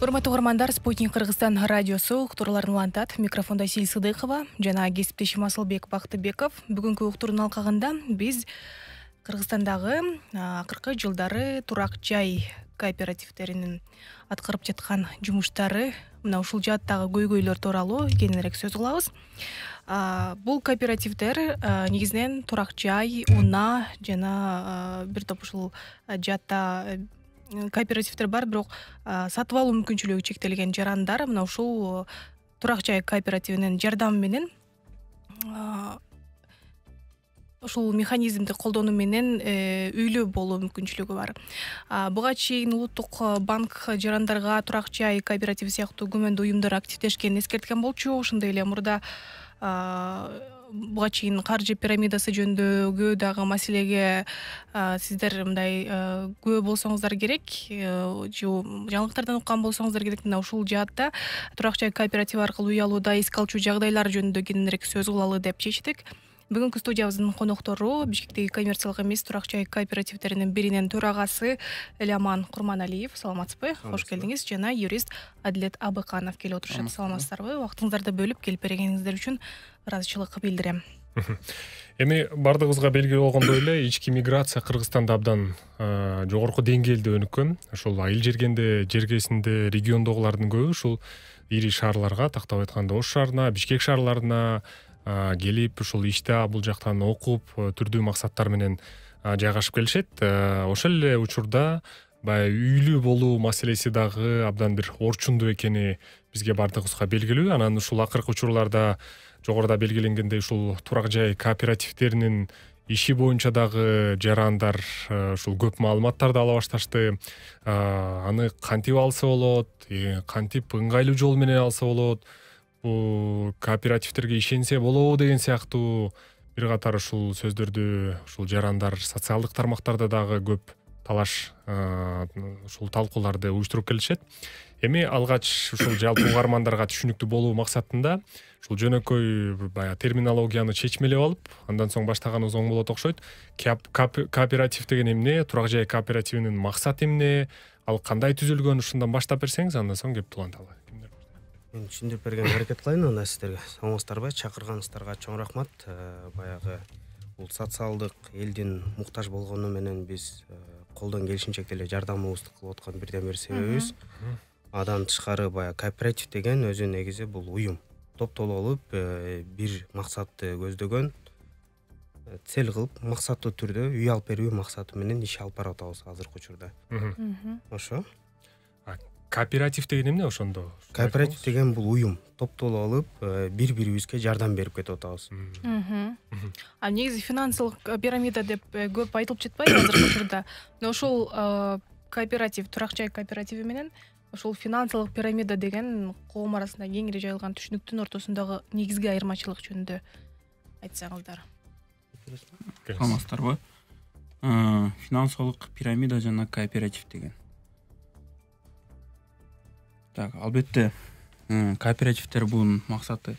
Урматтуу угармандар, Спутник Кыргызстан радиосу уктурларын улантат. Микрофонда Сил Сыдыкова жана кесиптешим Асылбек Бактыбеков. Бүгүнкү уктурдун алкагында биз Кыргызстандагы акыркы жылдары турак жай кооперативдеринин аткарып жаткан жумуштары, мына ушул жааттагы көйгөйлөр тууралуу кененирээк сөз кылабыз. Бул кооперативдер негизинен турак жай, унаа жана бир топ ушул жаатта кооперативдер бар, бирок сатып алуу мүмкүнчүлүгү чектелген жарандар мына ушул турак жай кооперативинин жардамы менен ушул механизмди колдонуу менен үйлүү болуу мүмкүнчүлүгү бар. Буга чейин Улуттук банк жарандарга турак жай кооперативи сыяктуу күмөндүү уюмдар активдешкенин эскерткен болчу. Ошондой эле мурда буга чейин каржы пирамидасы жөнүндөгү дагы маселеге сиздер мындай күбө болсоңуздар керек, жаңылыктардан уккан болсоңуздар керек. Мына ушул жаатта турак жай кооперативи аркылуу үй алууда эске алчу жагдайлар жөнүндө кененирээк сөз кылалы деп чечтик. Бүгүнкү студиябыздын коноктору Бишкектеги коммерциялык эмес турак жай кооперативдеринин биринин төрагасы Эляман Курманалиев. Саламатсызбы? Кош келдиңиз. Жана юрист Адилет Абыканов келип отурушат. Саламатсыздарбы? Убактыңыздарды бөлүп келип бергениңиздер үчүн ыраазычылык билдирем. Эми бардыгыбызга белгилүү болгондой эле ички миграция Кыргызстанда абдан жогорку деңгээлде өнүккөн. Ошол айыл жергенде, жергесинде региондогулардын көбү ушул ири шаарларга, тактап айтканда Ош шаарына, Бишкек шаарларына келип ушул иште бул жактан окуп, түрдүү максаттар менен жайгашып келишет. Ошол эле учурда баягы үйлүү болуу маселеси дагы абдан бир орчундуу экени бизге бардыгыбызга белгилүү. Анан ушул акыркы учурларда жогоруда белгиленгендей ушул турак жай кооперативдеринин иши боюнча дагы жарандар ушул көп маалыматтарды ала башташты. Аны кантип алса болот, кантип ыңгайлуу жол менен алса болот, бул кооперативдерге ишенсе болобу деген сыяктуу бир катар ушул сөздөрдү ушул жарандар социалдык тармактарда дагы көп талаш ушул талкууларды уюштуруп келишет. Эми алгач ушул жалпы угармандарга түшүнүктүү болуу максатында ушул жөнөкөй баягы терминологияны чечмелеп алып, андан соң баштаганыбыз оң болот окшойт. Кооператив деген эмне, турак жай кооперативинин максаты эмне, ал кандай түзүлгөн, ушундан баштап берсеңиз, андан соң кеп уланталы. Мен түшүндүрүп бергенге аракет кылайын анда сиздерге. Саламатсыздарбы? Чакырганыңыздарга чоң рахмат. Баягы бул социалдык элдин муктаж болгону менен биз колдон келишинче эле жардамыбызды кылып аткан бирден бир себебибиз. Адан тышкары баягы кооператив деген өзү негизи бул уюм. Топтолуп алып бир максатты көздөгөн, цел кылып, максаттуу түрдө үй алып берүү максаты менен иш алып барып атабыз азыркы учурда. Ошо. Кооператив деген эмне ошондо? Кооператив деген бул уюм. Топтолуп алып, бири-бирибизге жардам берип кетип атабыз. Негизи финансылык пирамида деп көп айтылып жатпайбы азыркы учурда? Но ошол кооператив, турак жай кооперативи менен ошол финансылык пирамида деген коом арасында кеңири жайылган түшүнүктүн ортосундагы негизги айырмачылык жөнүндө айтсаңыздар. Саламатсыздарбы? Финансылык пирамида жана кооператив деген. Так, албетте кооперативдер бунун максаты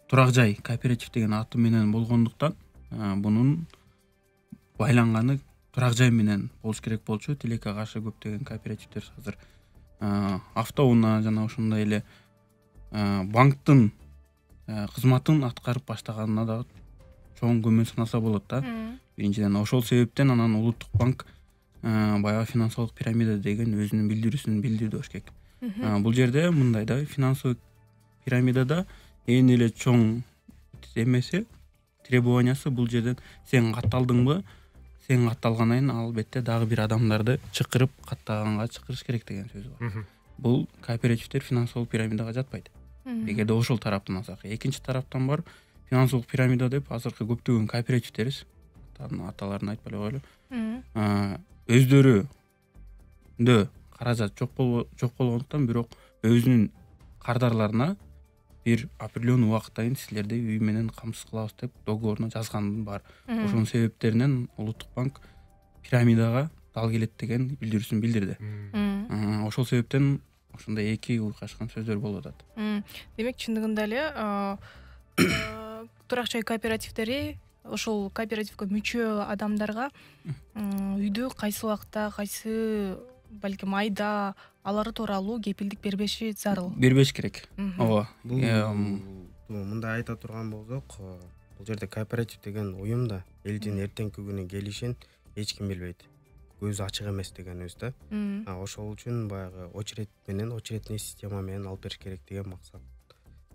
турак жай кооператив деген аты менен болгондуктан бунун байланганы турак жай менен болуш керек болчу. Тилекке каршы көптөгөн кооперативдер азыр автоунаа жана ошондой эле банктын кызматын аткарып баштаганына да чоң көмөн санаса болот да. Биринчиден ошол себептен анан Улуттук банк баягы финансылык пирамида деген өзүнүн билдирүүсүн билдирди болуш керек. Бул жерде мындай да, финансылык пирамидада эң эле чоң эмеси, требованиясы бул жерден сен катталдыңбы, сен катталгандан кийин албетте дагы бир адамдарды чакырып каттаганга чакырыш керек деген сөз бар. Бул кооперативдер финансылык пирамидага жатпайт. Эгерде ошол тараптан алсак, экинчи тараптан бар финансылык пирамида деп азыркы көптөгөн кооперативдерибиз, аталарын айтпай эле коелу. Өздөрүндө каражат жок болгондуктан, бирок өзүнүн кардарларына бир определенный убакыттан кийин силерди үй менен камсыз кылабыз деп договоруна жазган бар. Ошонун себептеринен Улуттук банк пирамидага дал келет деген билдирүүсүн билдирди. Ошол себептен ошондой эки уйкашкан сөздөр болуп атат. Демек, чындыгында эле турак жай кооперативдери ошол кооперативге мүчө адамдарга үйдү кайсы убакта, кайсы балким айда алары тууралуу кепилдик бербеши зарыл. Бербеш керек. Ооба. Бул мындай айта турган болсок, бул жерде кооператив деген уюм да элдин эртеңки күнү келишин эч ким билбейт. Көзү ачык эмес дегенибиз да. Ошол үчүн баягы очередный система менен алып бериш керек деген максат.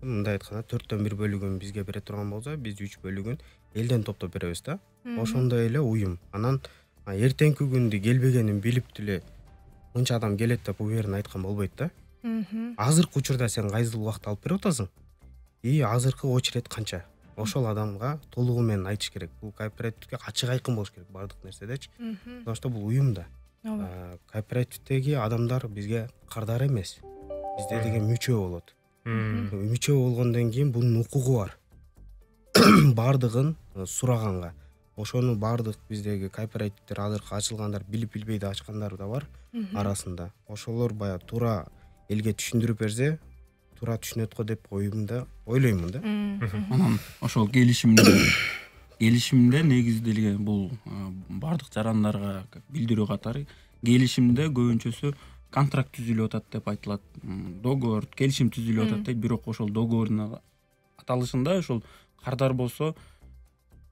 Мындай айтканда 4/1 бөлүгүн бизге бере турган болсо, биз 3 бөлүгүн элден топтоп беребиз да. Ошондой эле уюм. Анан эртеңки күндү келбегенин билип деле мынча адам келет деп уверен айткан болбойт да. Азыркы учурда сен кайсыл убакта алып берип атасың? Азыркы очеред канча? Ошол адамга толугу менен айтыш керек. Бул кооперативге ачык айкын болуш керек бардык нерседечи. Потому что бул уюм да. Кооперативдеги адамдар бизге кардар эмес. Бизде деген мүчө болот. Мүчө болгондон кийин бунун укугу бар. Бардыгын сураганга. Ошону бардык биздеги кооперативдер азыркы ачылгандар билип билбей да ачкандар да бар арасында. Ошолор бая туура элге түшүндүрүп берсе, туура түшүнөт го деп ойлоймун да. Анан ошол келишимде негизделген бул бардык жарандарга билдирүү катары келишимде көбүнчөсү контракт түзүлүп атат деп айтылат. Договор, келишим түзүлүп атат дейт, бирок ошол договордун аталышында ошол кардар болсо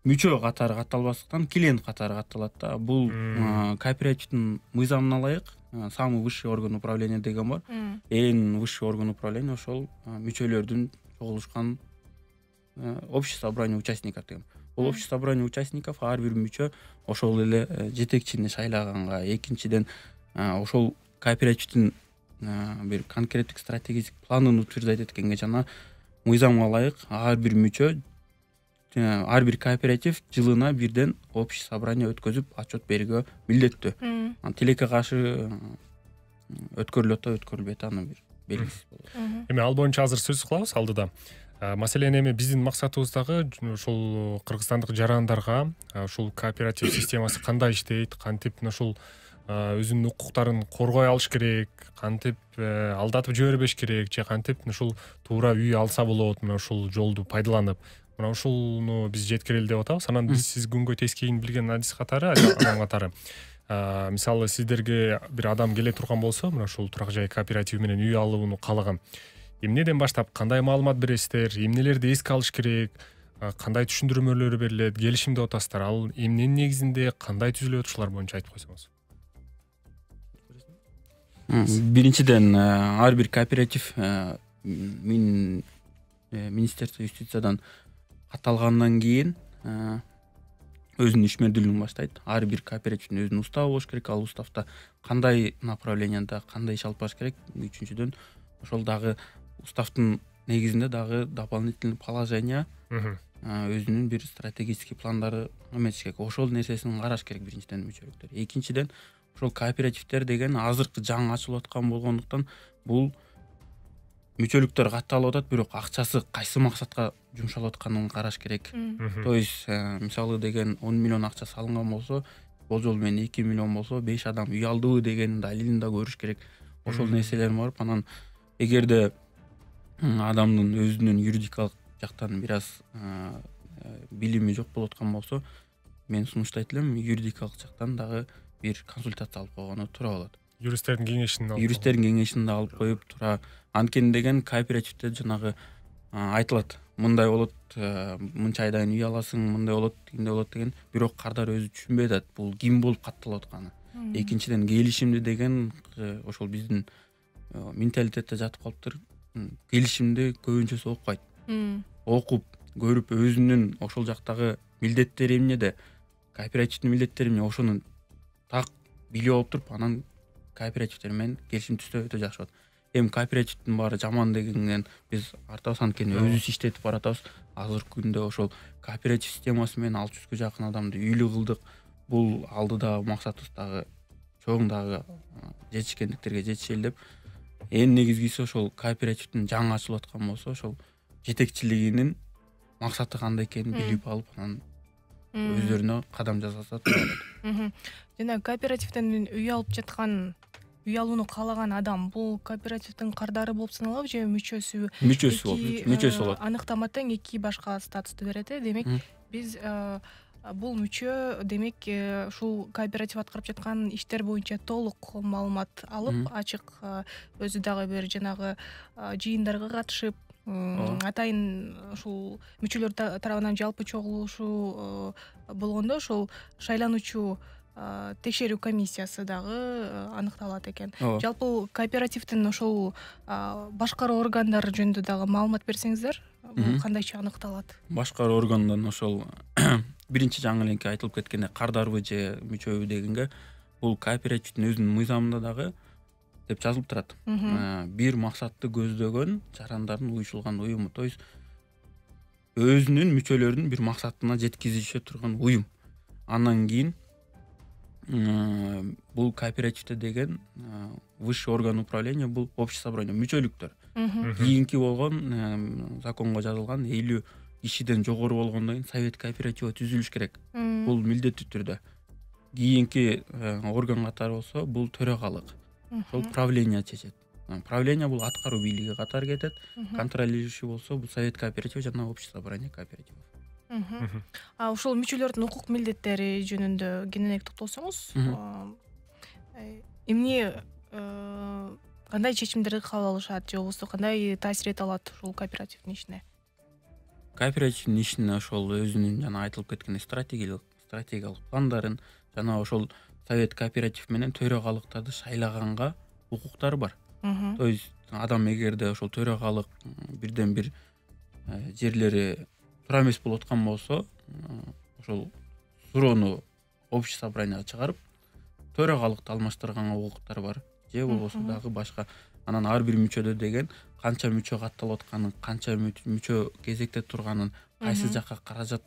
мүчө катары катталбастыктан клиент катары катталат да. Бул кооперативдин мыйзамына ылайык самый высший орган управления деген бар. Эң высший орган управления ошол мүчөлөрдүн чогулушкан общее собрание участников деген. Бул общее собрание участников ар бир мүчө ошол эле жетекчини шайлаганга, экинчиден ошол кооперативдин бир конкреттик стратегический планын утверждать эткенге жана мыйзамга ылайык ар бир мүчө, ар бир кооператив жылына бирден общее собрание өткөзүп отчет берүүгө милдеттүү. Тилекке каршы өткөрүлөт да өткөрүлбөйт, аны бир белгисиз болот. Эми ал боюнча азыр сөз кылабыз алдыда. Маселен эми биздин максатыбыз дагы ушул кыргызстандык жарандарга ушул кооператив системасы кандай иштейт, кантип ушул өзүнүн укуктарын коргой алыш керек, кантип алдатып жибербеш керек, же кантип ушул туура үй алса болот, мына ушул жолду пайдаланып. Мына ушуну биз жеткирели деп атабыз. Анан биз сиз күнгө тескейин билген адис катары, адам катары. Мисалы сиздерге бир адам келе турган болсо, мына ушул турак жай кооператив менен үй алууну каалаган. Эмнеден баштап кандай маалымат бересиздер, эмнелерди эске алыш керек, кандай түшүндүрмөлөр берилет, келишим деп атасыздар. Ал эмненин негизинде кандай түзүлөт, ушулар боюнча айтып койсоңуз. Биринчиден ар бир кооператив Министерство юстициядан катталгандан кийин өзүнүн ишмердүүлүгүн баштайт. Ар бир кооперативдин өзүнүн уставы болуш керек. Ал уставда кандай направленияда кандай иш алып барыш керек. Үчүнчүдөн ошол дагы уставдын негизинде дагы дополнительный положение өзүнүн бир стратегический пландары эметиш керек. Ошол нерсесин караш керек биринчиден мүчөлүктөр. Экинчиден ошол кооперативдер деген азыркы жаңы ачылып аткан болгондуктан бул мүчөлүктөр катталып атат, бирок акчасы кайсы максатка жумшалып атканын караш керек. То есть мисалы деген 10 миллион акча салынган болсо, болжол менен 2 миллион болсо 5 адам үй алдыбы дегенин далилин да көрүш керек. Ошол нерселер бар. Анан эгерде адамдын өзүнүн юридикалык жактан бир аз билими жок болуп аткан болсо, мен сунуштайт элем юридикалык жактан дагы бир консультация алып койгону туура болот. Юристтердин кеңешин да алып коюп туура. Анткени деген кооперативде жанагы айтылат, мындай болот, мынча айдан үй аласың, мындай болот, тигиндей болот деген, бирок кардар өзү түшүнбөй атат бул ким болуп катталып атканы. Экинчиден келишимди деген ошол биздин менталитетте жатып калыптыр. Келишимди көбүнчөсү окуйт. Окуп, көрүп өзүнүн ошол жактагы милдеттери эмнеде, кооперативдин милдеттери эмне, ошону так билип алып туруп, анан кооперативдер менен келишим түзсө өтө жакшы болот. Эми кооперативдин баары жаман дегенден биз артабыз, анткени өзүбүз иштетип баратабыз. Азыркы күндө ошол кооператив системасы менен 600 жакын адамды үйлүү кылдык. Бул алдыда максатыбыз дагы чоң дагы жетишкендиктерге жетишели деп. Эң негизгиси ошол кооперативдин жаңы ачылып аткан болсо, ошол жетекчилигинин максаты кандай экенин билип алып, анан өздөрүнө кадам жасаса туура болот. Жана кооперативден үй алып жаткан, үй алууну каалаган адам бул кооперативдин кардары болуп саналабы же мүчөсү? Мүчөсү болот. Аныктама тең эки башка статусту берет. Демек биз бул мүчө демек ушул кооператив аткарып жаткан иштер боюнча толук маалымат алып, ачык өзү дагы бир жанагы жыйындарга катышып, атайын ушул мүчөлөр тарабынан жалпы чогулушуу болгондо ошол шайлануучу текшерүү комиссиясы дагы аныкталат экен. Жалпы кооперативдин ошол башкаруу органдары жөнүндө дагы маалымат берсеңиздер, бул кандайча аныкталат? Башкаруу органдан ошол биринчи жаңы эленке айтылып кеткендей кардарбы же мүчөбү дегенге, бул кооперативдин өзүнүн мыйзамында дагы деп жазылып турат. Бир максатты көздөгөн жарандардын уюшулган уюму, то есть өзүнүн мүчөлөрүн бир максатына жеткизишe турган уюм. Андан кийин бул кооперативде деген высший орган управления бул общий собрание, мүчөлүктөр. Кийинки болгон законго жазылган 50 кишиден жогору болгондон кийин совет кооператива түзүлүш керек. Бул милдеттүү түрдө. Кийинки орган катары болсо бул төрагалык. Ошол правление чечет. Правление бул аткаруу бийлиги катары кетет. Контролирующий болсо бул совет кооператива жана общий собрание кооперативов. Ошол мүчөлөрдүн укук милдеттери жөнүндө кененирээк токтолсоңуз, эмне кандай чечимдерди кабыл алышат же болбосо кандай таасир эте алат ушул кооперативдин ишине? Кооперативдин ишине ошол өзүнүн жана айтылып кеткен стратегиялык пландарын жана ошол совет кооператив менен төрагалыктарды шайлаганга укуктары бар. То есть адам эгерде ошол төрагалык бирден бир жерлери туура эмес болуп аткан болсо, ошол суроону общий собранияга чыгарып, төрагалыкты алмаштырганга укуктары бар. Же болбосо дагы башка. Анан ар бир мүчөдө деген канча мүчө катталып атканын, канча мүчө кезекте турганын, кайсы жакка каражат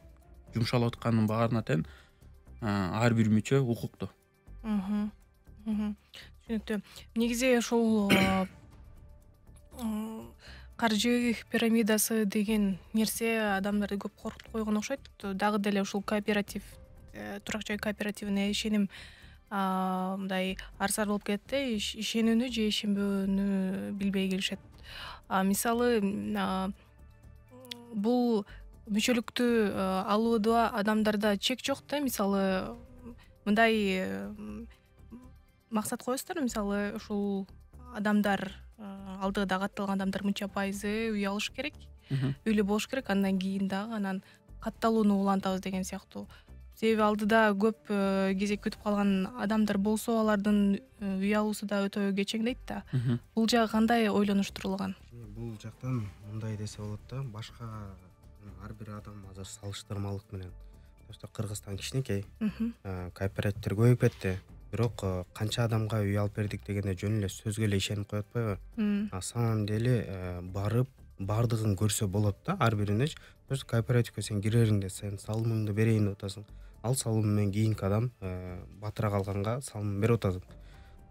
жумшалып атканын баарына тең ар бир мүчө укуктуу. Түшүнүктүү. Негизи ошол каржы пирамидасы деген нерсе адамдарды көп коркутуп койгон окшойт. Дагы деле ушул кооператив, турак жай кооперативине ишеним мындай арсар болуп кетти, ишенүүнү же ишенбөөнү билбей келишет. Мисалы бул мүчөлүктү алууда адамдарда чек жок да, мисалы мындай максат коесуздар, мисалы ушул адамдар алдыда катталган адамдар мынча пайызы үй алыш керек, үйлүү болуш керек, андан кийин дагы анан катталууну улантабыз деген сыяктуу. Себеби алдыда көп кезек күтүп калган адамдар болсо, алардын үй алуусу да өтө кечеңдейт да. Бул жагы кандай ойлонуштурулган? Бул жактан мындай десе болот да, башка ар бир адам азыр салыштырмалык менен. Кыргызстан кичинекей, кооперативдер көбөйүп кетти. Бирок канча адамга үй алып бердик дегенде жөн эле сөзгө эле ишенип коет атпайбы? На самом деле барып бардыгын көрсө болот да, ар бирине. Кооперативге сен кирериңде сен салымыңды берейин деп атасың. Ал салым менен кийинки адам батыра калганга салым берип атасың.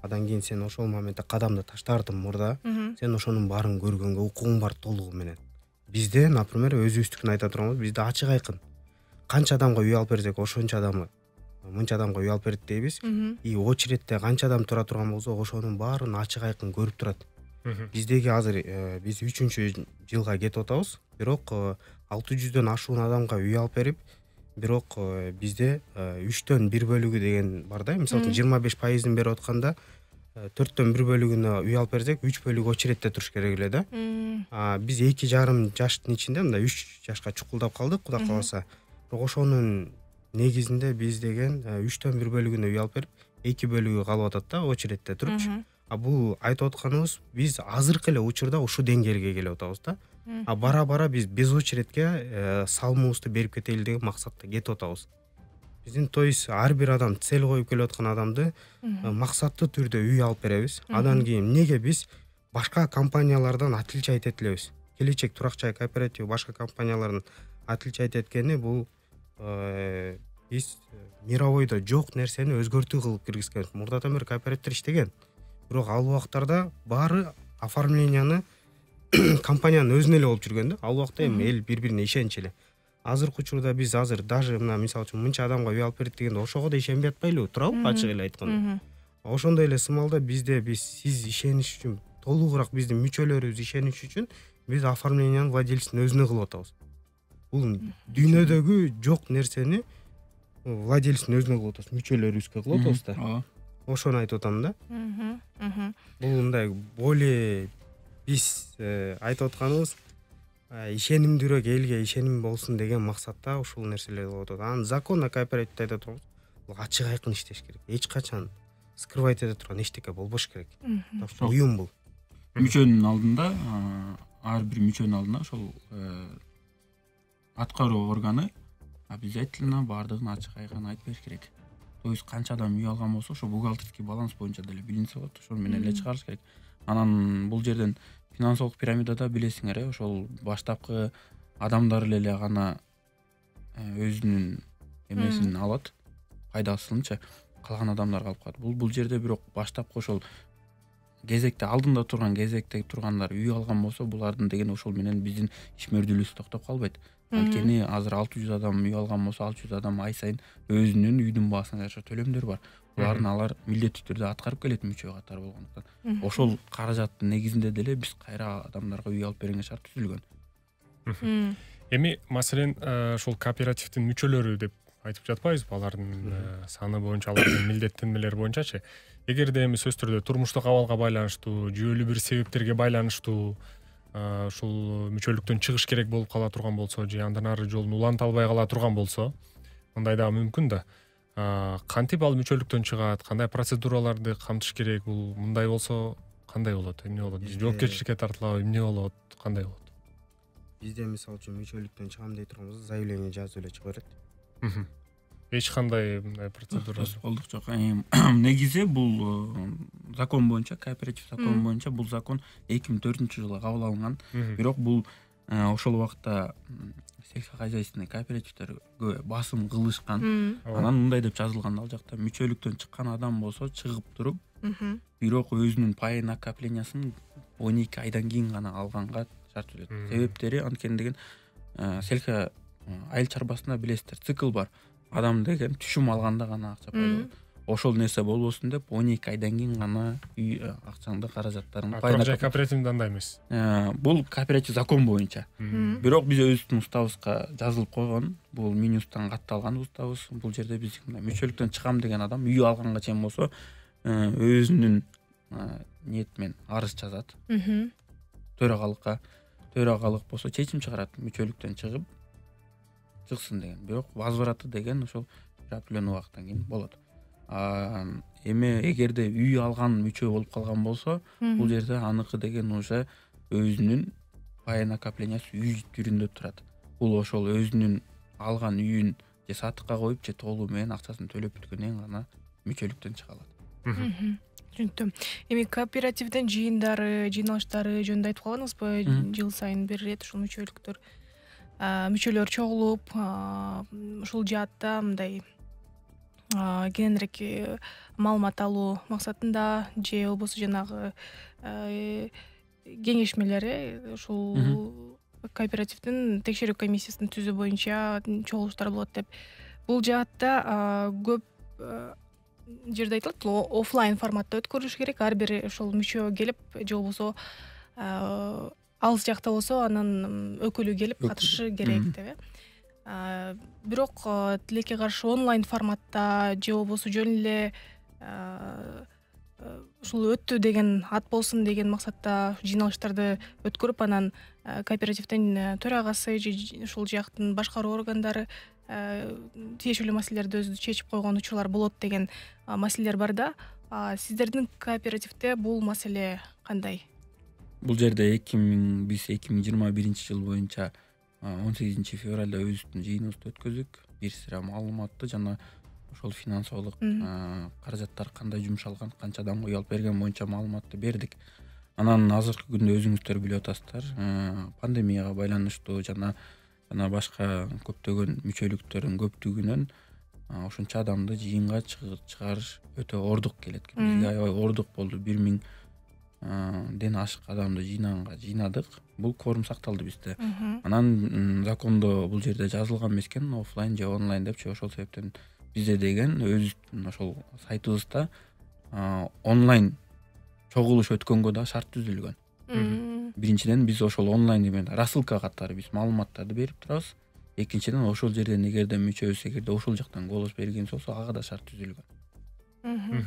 Андан кийин сен ошол моментте кадамды таштардын мурда, сен ошонун баарын көргөнгө укугуң бар толугу менен. Бизде, например, өзүбүздүкүн айта турганбыз, бизде ачык айкын. Канча адамга үй алып берсек, ошончо адамга мынча адамга үй алып бердик дейбиз. И очередте канча адам тура турган болсо, ошонун баарын ачык айкын көрүп турат. Биздеги азыр биз 3-жылга кетип атабыз. Бирок 600дөн ашуун адамга үй алып берип, бирок бизде 3төн 1 бөлүгү деген бар да. Мисалы 25%-ын берип атканда 4төн 1 бөлүгүнө үй алып берсек, 3 бөлүгү очередте туруш керек эле да. Биз 2,5 жаштын ичинде мындай 3 жашка чукулдап калдык, Кудай кааласа. Бирок ошонун негизинде биз деген 3төн 1 бөлүгүнө үй алып берип, 2 бөлүгү калып атат да очередте турупчу. Бул айтып атканыбыз, биз азыркы эле учурда ушул деңгээлге келип атабыз да. Бара-бара биз без очередке салымыбызды берип кетели деген максатта кетип атабыз. Биздин то есть ар бир адам цель коюп келип аткан адамды максаттуу түрдө үй алып беребиз. Андан кийин неге биз башка компаниялардан отличать этелебиз? Келечек турак жай кооператив башка компаниялардын отличать эткени бул биз мировойдо жок нерсени өзгөртүү кылып киргизген. Мурдадан бери кооперативдер иштеген. Бирок ал убактарда баары оформленияны компаниянын өзүнө эле болуп жүргөн да. Ал убакта эми эл бири-бирине ишенчү эле. Азыркы учурда биз азыр даже мына мисалы үчүн мынча адамга үй алып бердик дегенде ошого да ишенбей атпайлыбы, туурабы? Ачык эле айтканда. Ошондой эле сымалда бизде сиз ишениш үчүн, толугураак биздин мүчөлөрүбүз ишениш үчүн биз оформлениянын владельцин өзүнө кылып атабыз. Бул дүйнөдөгү жок нерсени владельцтин өзүнө кылып атабыз, мүчөлөрүбүзгө кылып атабыз да. ооба. Ошону айтып атам да. Бул мындай более биз айтып атканыбыз ишенимдүүрөөк элге ишеним болсун деген максатта ушул нерселерди кылып атат. Анан закон о кооперативде айтып атабыз. Бул ачык айкын иштеш керек. Эч качан скрывать эте турган эчтеке болбош керек. Уюм бул. Мүчөнүн алдында, ар бир мүчөнүн алдында ошол аткаруу органы обязательно баардыгын ачык айкын айтып бериш керек. То есть канча адам үй алган болсо, ошо бухгалтерский баланс боюнча деле билинсе болот, ошол менен эле чыгарыш керек. Анан бул жерден финансылык пирамидада билесиңер, ошол баштапкы адамдар эле гана өзүнүн эмесин алат, пайдасынчы, калган адамдар калып калат. Бул жерде бирок баштапкы ошол кезекте алдында турган кезекте тургандар үй алган болсо, булардын деген ошол менен биздин ишмердүүлүгүбүз токтоп калбайт. Анткени азыр 600 адам үй алган болсо, 600 адам ай сайын өзүнүн үйдүн баасына жараша төлөмдөр бар. Буларын алар милдеттүү түрдө аткарып келет мүчө катары болгондуктан. Ошол каражаттын негизинде деле биз кайра адамдарга үй алып бергенге шарт түзүлгөн. Эми маселен ушул кооперативдин мүчөлөрү деп айтып жатпайбызбы, алардын саны боюнча, алардын милдеттенмелери боюнчачы. Эгерде эми сөз түрдө турмуштук абалга байланыштуу, жүйөлүү бир себептерге байланыштуу ушул мүчөлүктөн чыгыш керек болуп кала турган болсо, же андан ары жолун уланта албай кала турган болсо, мындай дагы мүмкүн да. Кантип ал мүчөлүктөн чыгат, кандай процедураларды камтыш керек, бул мындай болсо кандай болот, эмне болот? Жоопкерчиликке тартылабы, эмне болот, кандай болот? Бизде мисалы үчүн мүчөлүктөн чыгам дей турган болсо, заявление жазып эле чыга берет. Эч кандай мындай процедура болдук жок. Негизи бул закон боюнча, кооператив закон боюнча бул закон 2004-жылы кабыл алынган. Бирок бул ошол убакта сельскохозяйственный кооперативтерге басым кылышкан. Анан мындай деп жазылган ал жакта: мүчөлүктөн чыккан адам болсо чыгып туруп, бирок өзүнүн пай накоплениясын 12 айдан кийин гана алганга шарт түзөт. Себептери анткени деген сельхо айыл чарбасында билесиздер, цикл бар. Адам деген түшүм алганда гана акча пайда болот. Ошол нерсе болбосун деп 12 айдан кийин гана үй акчаңды, каражаттарыңды пайда. Кооперативде андай эмес. Бул кооператив закон боюнча. Бирок биз өзүбүздүн уставыбызга жазылып койгон, бул Минюсттан катталган уставыбыз. Бул жерде биз мүчөлүктөн чыгам деген адам үй алганга чейин болсо, өзүнүн ниет менен арыз жазат. Төрагалыкка. Төрагалык болсо чечим чыгарат, мүчөлүктөн чыксын деген. Бирок возвраты деген ошол бир определенный убакыттан кийин болот. Эми эгерде үй алган мүчө болуп калган болсо, бул жерде аныкы деген уже өзүнүн пай накоплениясы үй түрүндө турат. Бул ошол өзүнүн алган үйүн же сатыкка коюп, же толугу менен акчасын төлөп бүткөндөн гана мүчөлүктөн чыга алат. Түшүнүктүм. Эми кооперативдин жыйындары, жыйналыштары жөнүндө айтып калгансызбы? Жыл сайын бир ирет ушул мүчөлөр чогулуп, ушул жаатта мындай кененирээк маалымат алуу максатында же болбосо жанагы кеңешмелери ушул кооперативдин текшерүү комиссиясын түзүү боюнча чогулуштар болот деп. Бул жаатта көп жерде айтылат, офлайн форматта өткөрүлүш керек. Ар бир ошол мүчө келип, же болбосо алыс жакта болсо анын өкүлү келип катышышы керек деп. Бирок тилекке каршы онлайн форматта же болбосо жөн эле ушул өттү деген, ат болсун деген максатта жыйналыштарды өткөрүп, анан кооперативдин төрагасы же ушул жактын башкаруу органдары тиешелүү маселелерди өзү чечип койгон учурлар болот деген маселелер бар да. Сиздердин кооперативде бул маселе кандай? Бул жерде биз 2021-жыл боюнча 18 февралда өзүбүздүн жыйыныбызды өткөздүк. Бир сыра маалыматты жана ошол финансылык каражаттар кандай жумшалган, канча адамга үй алып берген боюнча маалыматты бердик. Анан азыркы күндө өзүңүздөр билип атасыздар, пандемияга байланыштуу жана башка көптөгөн мүчөлүктөрдүн көптүгүнөн ошончо адамды жыйынга чыгарыш өтө ордук келет. Бизге аябай ордук болду. 1000 ден ашык адамды жыйнадык. Бул кворум сакталды бизде. Анан закондо бул жерде жазылган эмес экен, офлайн же онлайн депчи. Ошол себептен бизде деген өзүбүздүн ошол сайтыбызда онлайн чогулуш өткөнгө да шарт түзүлгөн. Биринчиден биз ошол онлайн рассылка катары биз маалыматтарды берип турабыз. экинчиден ошол жерден эгерде мүчөбүз эгерде ошол жактан голос берген болсо ага да шарт түзүлгөн.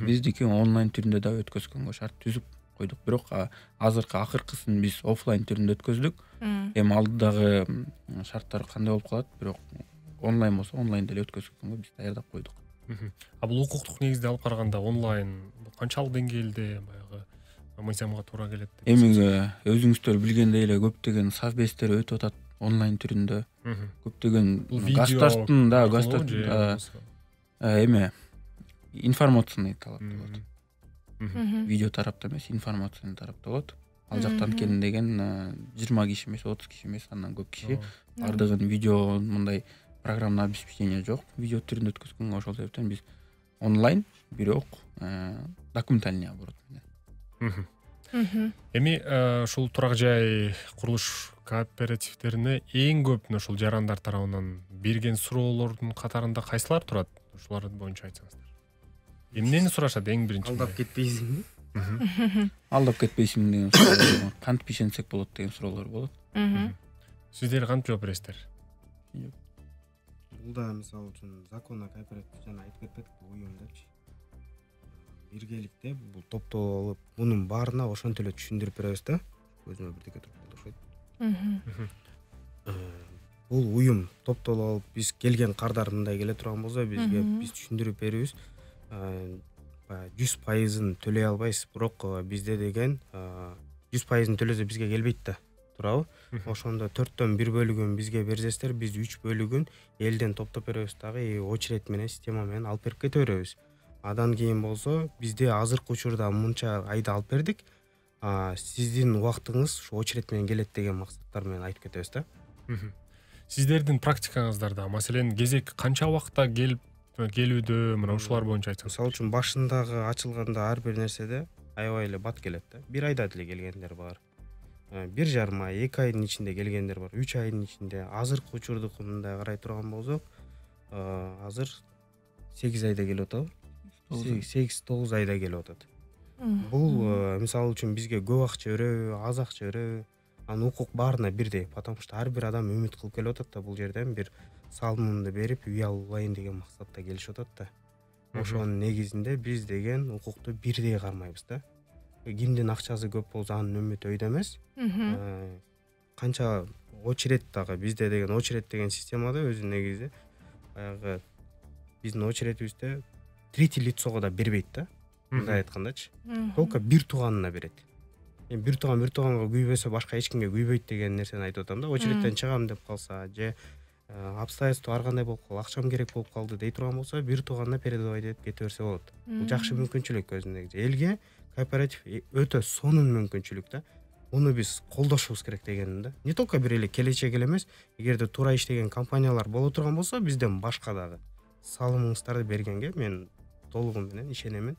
Биздики онлайн түрүндө да өткөзгөнгө шарт түзүп койдук, бирок акыркысын биз офлайн түрүндө өткөздүк. Эми алдыдагы шарттар кандай болуп калат, бирок онлайн болсо онлайн деле өткөзгөнгө биз даярдап койдук. А бул укуктук негизде алып караганда онлайн канчалык деңгээлде баягы мыйзамга туура келет? Эми өзүңүздөр билгендей эле көптөгөн совбездер өтүп атат онлайн түрүндө. Көптөгөн гастарттын эме информационный талап болот. Видео тарапта эмес, информационный тарапта болот. Ал жактан келин деген 20 киши эмес, 30 киши эмес, андан көп киши. Бардыгын видео мындай программный обеспечение жок. Видео түрүндө өткөзгөнгө ошол себептен биз онлайн, бирок документальный оборот менен. Эми ушул турак жай курулуш кооперативдерине эң көп ушул жарандар тарабынан берген суроолордун катарында кайсылар турат? Ушулар боюнча айтсаңыздар. Эмнени сурашат эң биринчи? Алдап кетпейсиңби? Алдап кетпейсиңби деген суроолор, кантип ишенсек болот деген суроолор болот. Сиздер кантип жооп бересиздер? Бул да мисалы үчүн законно кооператив жана айтып кетпедик, уюм депчи. Биргеликте бул топтолуп, мунун баарына ошентип эле түшүндүрүп беребиз да. Өзүмө бирдеке туруп окшойт. Бул уюм топтолуп, биз келген кардар мындай келе турган болсо, бизге биз түшүндүрүп беребиз. 100%-ын төлөй албайсыз, бирок бизде деген 100%-ын төлөсө бизге келбейт да. Туурабы? Ошондо 4төн 1 бөлүгүн бизге берсеңиздер, биз 3 бөлүгүн элден топтоп беребиз дагы, очередь менен, система менен алып берип кете беребиз. Адан кийин болсо, бизде азыркы учурда мынча айда алып бердик. Сиздин убактыңыз ушу очередь менен келет деген максаттар менен айтып кетебиз да. Сиздердин практикаңыздарда, маселен, кезек канча убакытта келүүдө, мына ушулар боюнча айтсаңыз. Мисалы үчүн башындагы ачылганда ар бир нерседе аябай эле бат келет да. 1 айда деле келгендер бар. 1,5 ай, 2 айдын ичинде келгендер бар. 3 айдын ичинде. Азыркы учурдуку мындай карай турган болсок, азыр 8 айда келип атабы? 8-9 айда келип атат. Бул мисалы үчүн бизге көп акча береби, аз акча береби, анын укук баарына бирдей, потому что ар бир адам үмүт кылып келип атат да, бул жерден бир салымымды берип, үй алайын деген максатта келишип атат да. Ошонун негизинде биз деген укукту бирдей кармайбыз да. Кимдин акчасы көп болсо анын үмүтү өйдө эмес. Канча очередь дагы бизде деген очередь деген системада өзү негизи баягы биздин очередибизде третий лицого да бербейт да. Мындай айткандачы. Только бир тууганына берет. Эми бир тууганга күйбөсө башка эч кимге күйбөйт деген нерсени айтып атам да. Очередьтен чыгам деп калса, же обстоятельства ар кандай болуп калды, акчам керек болуп калды дей турган болсо, бир тууганына передавать этип кете берсе болот. Бул жакшы мүмкүнчүлүк өзү негизи. Элге кооператив өтө сонун мүмкүнчүлүк да. Муну биз колдошубуз керек дегеним да. Не только бир эле келечек эле эмес, эгерде туура иштеген компаниялар боло турган болсо, бизден башка дагы салымыңыздарды бергенге мен толугу менен ишенемин.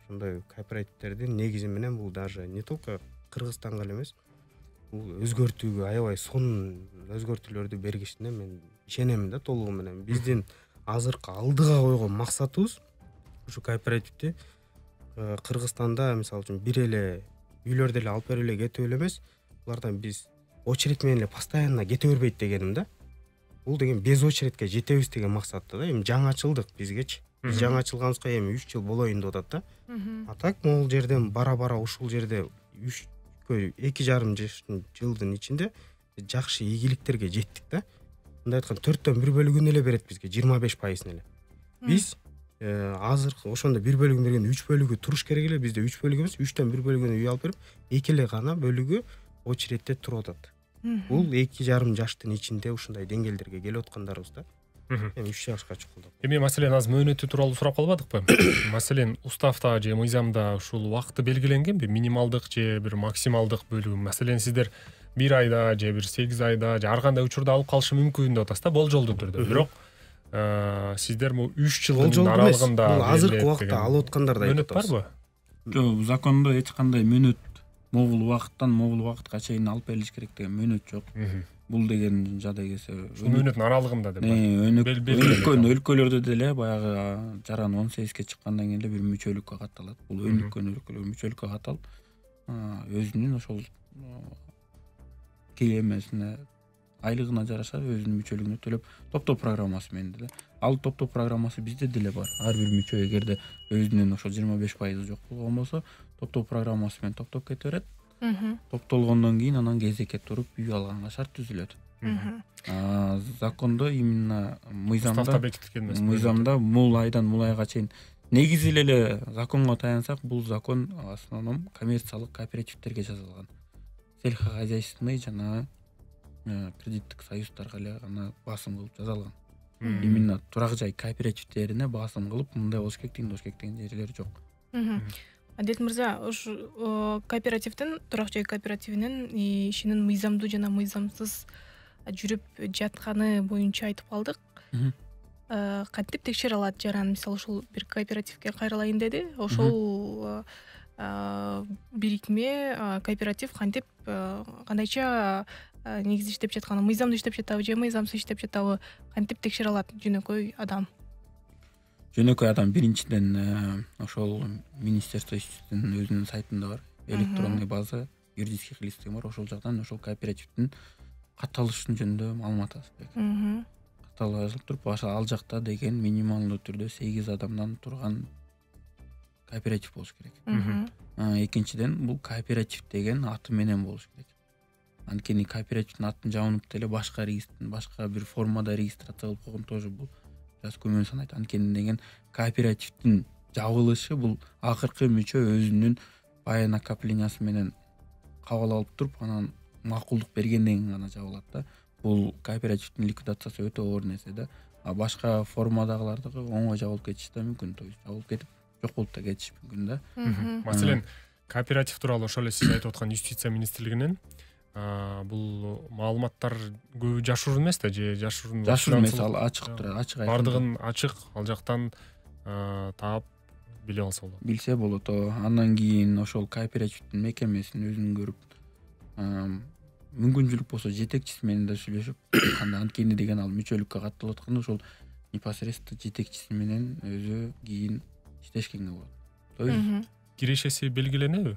Ошондой кооперативдердин негизи менен бул даже не только Кыргызстанга эле эмес, бул өзгөртүүгө аябай сонун өзгөртүүлөрдү бергишине мен ишенемин да толугу менен. Биздин азыркы алдыга койгон максатыбыз ушу кооперативди Кыргызстанда мисалы үчүн бир эле үйлөрдө эле алып берип эле кетип эле эмес, булардан биз очередь менен эле постоянно кете бербейт дегеним да. Бул деген без очередьке жетебиз деген максатта да. Эми жаңы ачылдык бизгечи. Биз жаңы ачылганыбызга эми 3 жыл болоюн деп атат да. А так могул жерден бара ушул жерде 2,5 жылдын ичинде жакшы ийгиликтерге жеттик да. Мындай айтканда 4төн 1 бөлүгүн эле берет бизге, 25%-ын эле. Биз азыр ошондо 1 бөлүгүн бергенде 3 бөлүгү туруш керек эле, бизде 3 бөлүг эмес, 3төн 1 бөлүгүн үй алып берип, 2 эле гана бөлүгү очередьте туруп атат. Бул 2,5 жаштын ичинде ушундай деңгээлдерге келип аткандарыбыз да. Эми 3 жашка чукулдап. Эми маселен азыр мөөнөтү тууралуу сурап калбадыкпы? Маселен уставда же мыйзамда ушул убакыты белгиленгенби? Минималдык же бир максималдык бөлүгү? Маселен сиздер 1 айда же бир 8 айда же ар кандай учурда алып калышы мүмкүн деп атасыз да, болжолдуу түрдө. Бирок сиздер бул 3 жылдын аралыгында азыркы убакта алып аткандарды айтып атабыз. Мөөнөт барбы? Жок, закондо эч кандай мөөнөт могул убакыттан могул убакытка чейин алып берилиш керек деген мөөнөт жок. Бул деген жадай келсе, ушул мөөнөттүн аралыгында деп атат. Өлкөлөрдө деле баягы жаран 18-ке чыккандан кийин эле бир мүчөлүккө катталат. Бул өнүккөн өлкөлөр мүчөлүккө катталып, өзүнүн ошол келемесине айлыгына жараша өзүнүн мүчөлүгүнө төлөп топтоо программасы менен деле. Ал топтоо программасы бизде деле бар. Ар бир мүчө эгерде өзүнүн ошо 25% жок болгон болсо, топтоо программасы менен топтоп кете берет. Топтолгондон кийин анан кезекке туруп үй алганга шарт түзүлөт. Закондо именно мыйзамда мул айдан мул айга чейин негизи эле законго таянсак, бул закон в основном коммерциялык кооперативтерге жасалган. Сельскохозяйственный жана кредиттик союздарга эле гана басым кылып жасалган. Именно турак жай кооперативтерине басым кылып мындай болуш керек, тигиндей болуш керек деген жерлери жок. Адет мырза, ушу кооперативдин, турак жай кооперативинин ишинин мыйзамдуу жана мыйзамсыз жүрүп жатканы боюнча айтып калдык. Кантип текшере алат жаран? Мисалы ушул бир кооперативге кайрылайын деди. Ошол бирикме, кооператив кантип кандайча негизи иштеп жатканы, мыйзамдуу иштеп жатабы же мыйзамсыз иштеп жатабы, кантип текшере алат жөнөкөй адам? Жөнөкөй адам биринчиден ошол министерство иштин өзүнүн сайтында бар, электронный база юридических лиц деген бар. Ошол жактан ошол кооперативдин катталышын жөнүндө маалымат алыш керек. Катталып жазылып туруп, ал жакта деген минималдуу түрдө 8 адамдан турган кооператив болуш керек. Экинчиден, бул кооператив деген аты менен болуш керек. Анткени кооперативдин атын жабынып деле башка регистрдин, башка бир формада регистрация кылып койгон тоже бул biraz көмөн санайт. Анткени деген кооперативдин жабылышы бул акыркы мүчө өзүнүн бай накоплениясы менен кабыл алып туруп, анан макулдук бергенден кийин гана жабылат да. Бул кооперативдин ликвидациясы өтө оор нерсе да. Башка формадагылардыгы оңой жабылып кетиши да мүмкүн. То есть жабылып кетип жок болуп да кетиши мүмкүн да. Маселен, кооператив тууралуу ошол эле сиз айтып аткан юстиция министрлигинен бул маалыматтар көбү жашыруун эмес да, же жашыруун эмес, ал ачык турат, ачык. Бардыгын ачык, ал жактан таап биле алса болот. Билсе болот. Андан кийин ошол кооперативдин мекемесин өзүн көрүп, мүмкүнчүлүк болсо жетекчиси менен да сүйлөшүп, анткени деген ал мүчөлүккө катталып атканда ошол непосредственно жетекчиси менен өзү кийин иштешкенге болот. То есть кирешеси белгиленеби?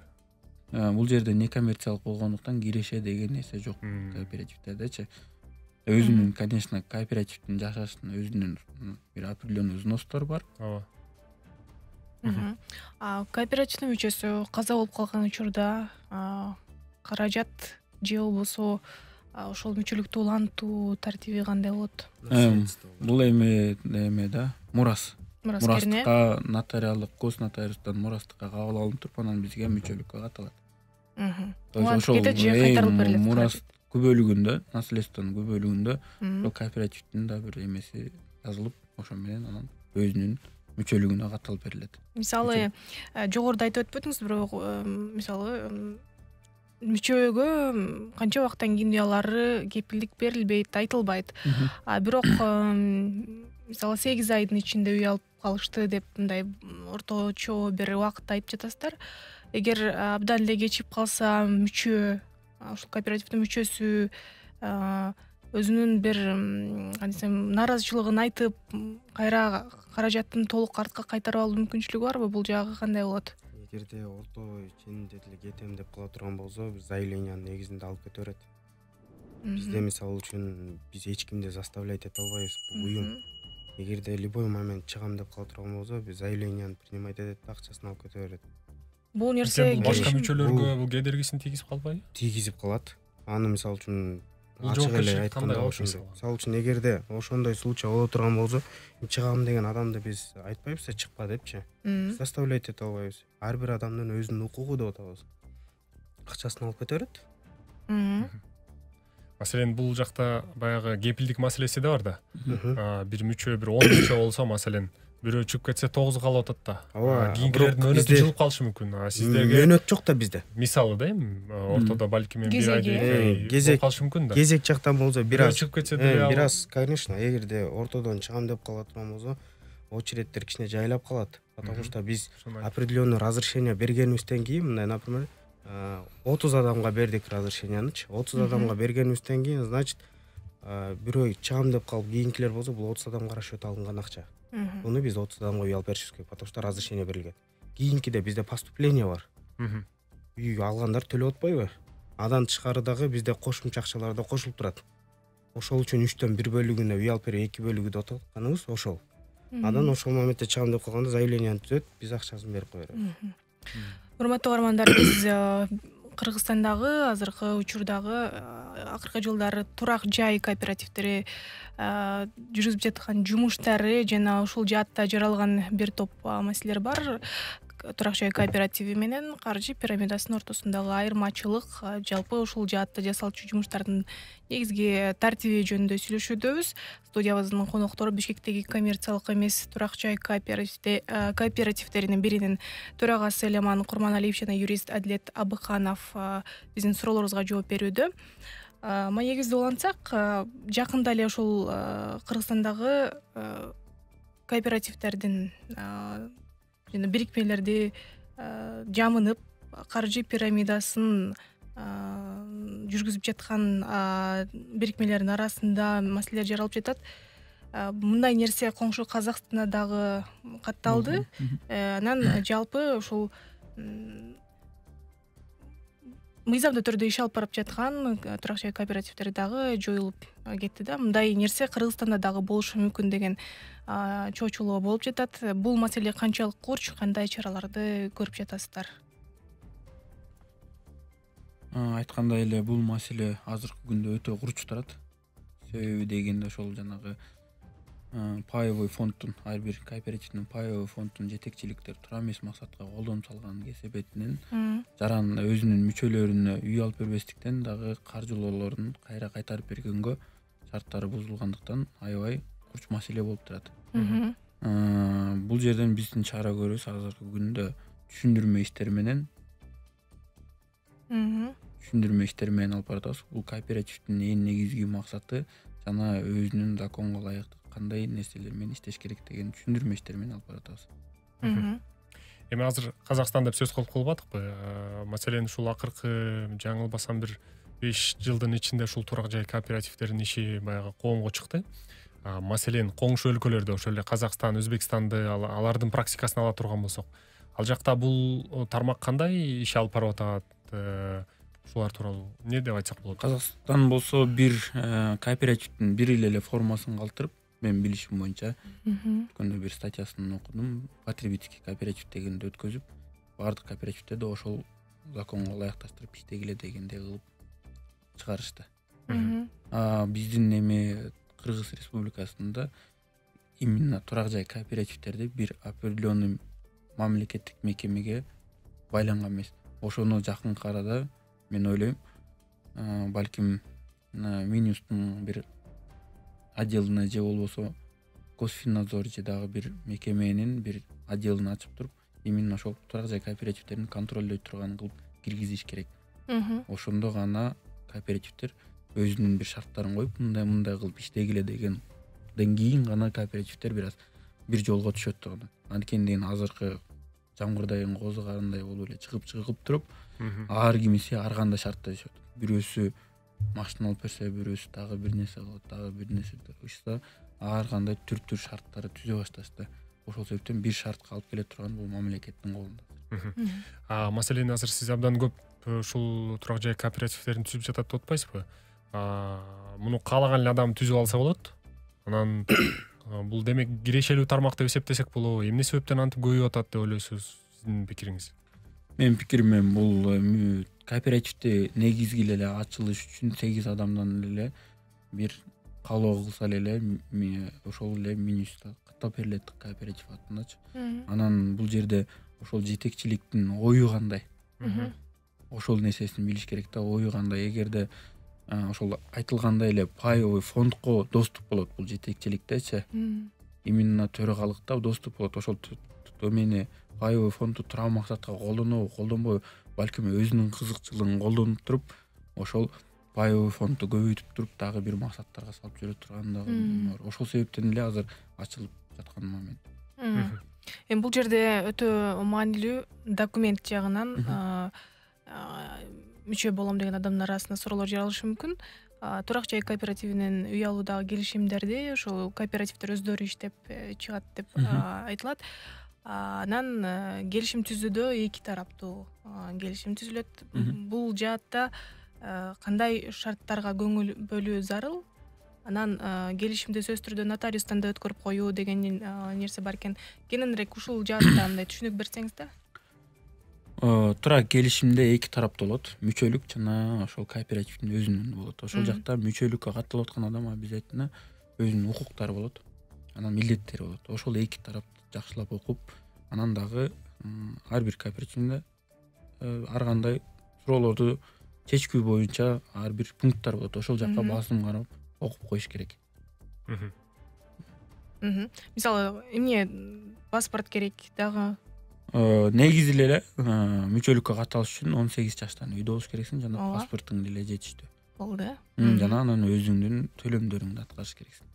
Бул жерде некоммерциялык болгондуктан киреше деген нерсе жок кооперативдердечи. Өзүнүн, конечно, кооперативдин жашашына өзүнүн бир определенный взностор бар. Кооперативдин мүчөсү каза болуп калган учурда каражат же болбосо ошол мүчөлүктү улантуу тартиби кандай болот? Бул эме да, мурас. Мурастыкка нотариалдык, госнотариустан мурастыкка кабыл алынып туруп, анан бизге мүчөлүккө каталат. Ошол кетет же кайтарылып берилет? Мурас күбөлүгүндө, наследствонун күбөлүгүндө ошол кооперативдин да бир эмеси жазылып, ошо менен анан өзүнүн мүчөлүгүнө каталып берилет. Мисалы, жогоруда айтып өтпөдүңүз, бирок мисалы мүчөгө канча убакыттан кийин уялары кепилдик берилбейт, айтылбайт. Бирок мисалы 8 айдын ичинде үй алып калышты деп мындай орточо бир убакыт айтып жатасыздар. Эгер абдан эле кечип калса мүчө, ошол кооперативдин мүчөсү өзүнүн бир кандайсам нааразычылыгын айтып, кайра каражаттын толук артка кайтарып алуу мүмкүнчүлүгү барбы? Бул жагы кандай болот? Эгерде орто ченинде деле кетем деп кала турган болсо, биз заявлениянын негизинде алып кете берет. Бизде мисалы үчүн биз эч кимди заставлять эте албайбыз. Бул уюм. Эгерде любой момент чыгам деп кала турган болсо, биз заявленияны принимать этет, акчасын алып кете берет. Бул нерсе башка мүчөлөргө бул кедергисин тийгизип калбайбы? Тийгизип калат. Аны мисалы үчүн Бул ачык эле жоопкерчилик айтканда кандай ошондой. болот? Мисалы үчүн эгерде ошондой случай боло турган болсо, чыгам деген адамды биз айтпайбыз, чыкпа депчи. Заставлять эте албайбыз. Ар бир адамдын өзүнүн укугу деп атабыз. Акчасын алып кете берет. Маселен, бул жакта баягы кепилдик маселеси да бар да. Бир мүчө, бир 10 мүчө болсо, маселен, бирөө чыгып кетсе 9 калып атат да. Кийинкилердин мөөнөтү жылып калышы мүмкүн. Сиздерге мөөнөт жок да бизде. Мисалы да эми ортодо балким бир ай кезек калышы мүмкүн да. Кезек жактан болсо бир аз чыгып кетсе да, бир аз, конечно, эгерде ортодон чыгам деп кала турган болсо, очередтер кичине жайлап калат. Потому что биз определенный разрешение бергенибизден кийин, мындай, например, 30 адамга бердик разрешениянычы. 30 адамга бергенибизден кийин, значит, бирөө чыгам деп калып кийинкилер болсо, бул 30 адамга расчет алынган акча. Буну биз 30 адамга үй алып беришибиз керек, потому что разрешение берилген. Кийинкиде бизде поступление бар. Үй алгандар төлөп атпайбы? Андан тышкары дагы бизде кошумча акчалар да кошулуп турат. ошол үчүн 3/1 бөлүгүнө үй алып берүү 2 бөлүгү деп атканыбыз ошол. Анан ошол моментте чыгам деп калганда заявленияны түзөт, биз акчасын берип кое беребиз. Урматтуу каармандар, биз Кыргызстандагы азыркы учурдагы акыркы жылдары турак жай кооперативдери жүргүзүп жаткан жумуштары жана ушул жаатта жаралган бир топ маселелер бар. Турак жай кооперативи менен каржы пирамидасынын ортосундагы айырмачылык, жалпы ушул жаатта жасалчу жумуштардын негизги тартиби жөнүндө сүйлөшүүдөбүз. Студиябыздын коноктору Бишкектеги коммерциялык эмес турак жай кооперативдеринин биринин төрагасы Элеман Курманалиев жана юрист Адилет Абыканов биздин суроолорубузга жооп берүүдө. Маегибизди улантсак, жакында эле ушул Кыргызстандагы кооперативдердин жана бирикмелерди жамынып каржы пирамидасын жүргүзүп жаткан бирикмелердин арасында маселелер жаралып жатат. Мындай нерсе коңшу Казакстанда дагы катталды. Анан жалпы ушул мыйзамдуу түрдө иш алып барып жаткан турак жай кооперативдери дагы жоюлуп кетти да. Мындай нерсе Кыргызстанда дагы болушу мүмкүн деген чоочулоо болуп жатат. Бул маселе канчалык курч, кандай чараларды көрүп жатасыздар? Айткандай эле бул маселе азыркы күндө өтө курч турат. Себеби дегенде ошол жанагы паевой фонддун, ар бир кооперативдин паевой фонддун жетекчиликтери туура эмес максатка колдонуп салган кесепетинен жаран өзүнүн мүчөлөрүнө үй алып бербестиктен дагы каржылоолорун кайра кайтарып бергөнгө шарттары бузулгандыктан аябай курч маселе болуп турат. Бул жерден биздин чара көрүүбүз азыркы күндө түшүндүрмө иштери менен алып баратабыз. Бул кооперативдин эң негизги максаты жана өзүнүн законго ылайыктуу кандай нерселер менен иштеш керек деген түшүндүрмө иштери менен алып баратабыз. Эми азыр Казакстан деп сөз кылып калбадыкпы? Маселен ушул акыркы жаңылбасам бир 5 жылдын ичинде ушул турак жай кооперативдеринин иши баягы коомго чыкты. Маселен коңшу өлкөлөрдө ошол эле Казакстан, Өзбекстанды алардын практикасын ала турган болсок, ал жакта бул тармак кандай иш алып барып атат? Ушулар тууралуу эмне деп айтсак болот? Казакстан болсо бир кооперативдин бир эле формасын калтырып, мен билишим боюнча өткөндө бир статьясын окудум. Потребительский кооператив дегенди өткөзүп, баардык кооперативдерди ошол законго ылайыкташтырып иштегиле дегендей кылып чыгарышты. Биздин эми Кыргыз Республикасында именно турак жай кооперативдерди бир определенный мамлекеттик мекемеге байланган эмес. Ошону жакынкы арада мен ойлойм, балким Минюстун бир отделына же болбосо Госфиннадзор же дагы бир мекеменин бир отделин ачып туруп, именно ошол турак жай кооперативдерин контролдой турган кылып киргизиш керек. Ошондо гана кооперативдер өзүнүн бир шарттарын коюп, мындай кылып иштегиле дегенден кийин гана кооперативдер бир жолго түшөт турган. Анткени азыркы жамгырдайын козу карындай болуп эле чыгып туруп, ар кимиси ар кандай шартта жашайт. Бирөөсү машина алып берсе, бирөөсү дагы бир нерсе кылат, дагы бир нерсе кылышса, ар кандай түр шарттары түзө башташты. Ошол себептен бир шартка алып келе турган бул мамлекеттин колунда. Маселен азыр сиз абдан көп ушул турак жай кооперативдерин түзүп жатат деп атпайсызбы? Муну каалаган эле адам түзүп алса болот. Анан бул демек кирешелүү тармак деп эсептесек болобу? Эмне себептен антип көбөйүп атат деп ойлойсуз? Сиздин пикириңиз? Менин пикирим бул кооперативди негизги эле ачылыш үчүн 8 адамдан эле бир каалоо кылса эле ошол эле Минюстта каттап берилет кооператив атындачы. Анан бул жерде ошол жетекчиликтин ою кандай? Ошол нерсесин билиш керек да, ою кандай? Эгерде ошол айтылгандай эле паевой фондко доступ болот бул жетекчиликтечи. Именно төрагалыкта доступ болот. Ошол эмени паевой фондду турак максатка колдонбойбу, балким өзүнүн кызыкчылыгын колдонуп туруп, ошол паевой фондду көбөйтүп туруп дагы бир максаттарга салып жүрө турган дагы бар. Ошол себептен эле азыр ачылып жаткан момент. Эми бул жерде өтө маанилүү документ жагынан мүчө болом деген адамдар арасында суроолор жаралышы мүмкүн. Турак жай кооперативинин үй алуудагы келишимдерди ошол кооперативдер өздөрү иштеп чыгат деп айтылат. Анан келишим түзүүдө эки тараптуу келишим түзүлөт. Бул жаатта кандай шарттарга көңүл бөлүү зарыл? анан келишимди сөзсүз түрдө нотариустан да өткөрүп коюу деген нерсе бар экен. Кененирээк ушул жаатта мындай түшүнүк берсеңиз да. Туура, келишимде эки тараптуу болот. Мүчөлүк жана ошол кооперативдин өзүнүн болот. Ошол жакта мүчөлүккө катталып аткан адам обязательно өзүнүн укуктары болот. Анан милдеттери болот. Ошол эки тарапты жакшылап окуп, анан дагы ар бир кооперативде ар кандай суроолорду чечкүү боюнча ар бир пункттар болот. Ошол жакка басым карап окуп коюш керек. Мисалы, эмне паспорт керек дагы? Негизи эле мүчөлүккө катталыш үчүн 18 жаштан үйдө болуш керексиң жана паспортуң деле жетиштүү. Болду. Жана анан өзүңдүн төлөмдөрүңдү аткарыш керексиң.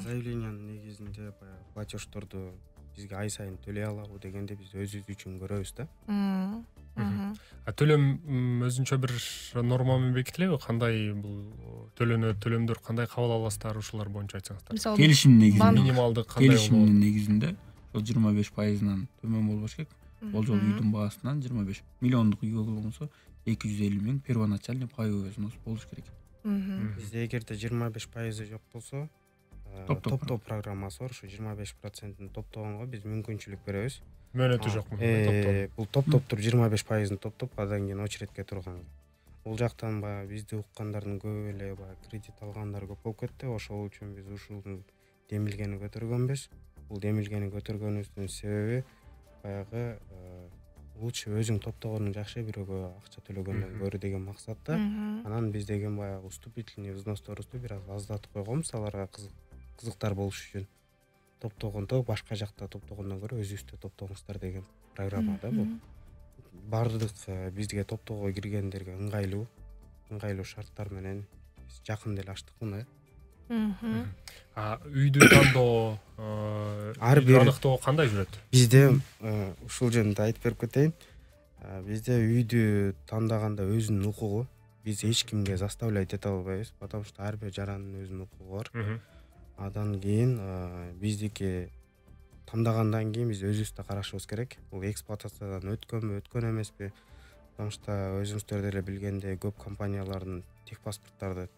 Заявлениянын негизинде баягы платеждорду бизге ай сайын төлөй алабы дегенде биз өзүбүз үчүн көрөбүз да. Төлөм өзүнчө бир норма менен бекитилеби? Кандай бул төлөмдөр кандай кабыл аласыздар, ушулар боюнча айтсаңыздар. Келишимдин негизинде минималдык кандай келишимдин негизинде 25%-нан төмөн болбош керек. Болжол үйдүн баасынан 25 миллиондук үй болсо 250 миң первоначальный паевой взнос болуш керек. Бизде эгерде 25% жок болсо, топтоо программасы бар. Ушу 25%-ын топтогонго биз мүмкүнчүлүк беребиз. Мөөнөтү жокму? Бул топтоп туруп 25%-ын топтоп, андан кийин очередке турганга. Бул жактан баягы бизди уккандардын көбү эле баягы кредит алгандар көп болуп кетти. Ошол үчүн биз ушунун демилгени көтөргөнбүз. Бул демилгени көтөргөнүбүздүн себеби баягы лучше өзүң топтогонуң жакшы, бирөөгө акча төлөгөндөн көрө деген максатта. Анан биз деген баягы уступительный взносторубузду бир аз аздатып койгонбуз, аларга кызыктар болуш үчүн. Топтогондо башка жакта топтогондон көрө өзүбүздө топтоңуздар деген программа да бул. Бардык бизге топтоого киргендерге ыңгайлуу шарттар менен биз жакын деле ачтык муну. Үйдү тандоо, ар бир аныктоо кандай жүрөт? Бизде ушул жөнүндө айтып берип кетейин. Бизде үйдү тандаганда өзүнүн укугу. Биз эч кимге заставлять эте албайбыз, потому что ар бир жарандын өзүнүн укугу бар. Адан кийин биздики тандагандан кийин биз өзүбүз да карашыбыз керек. Бул эксплуатациядан өткөн эмеспи? Потому что өзүңүздөр деле билгендей көп компаниялардын техпаспорттарды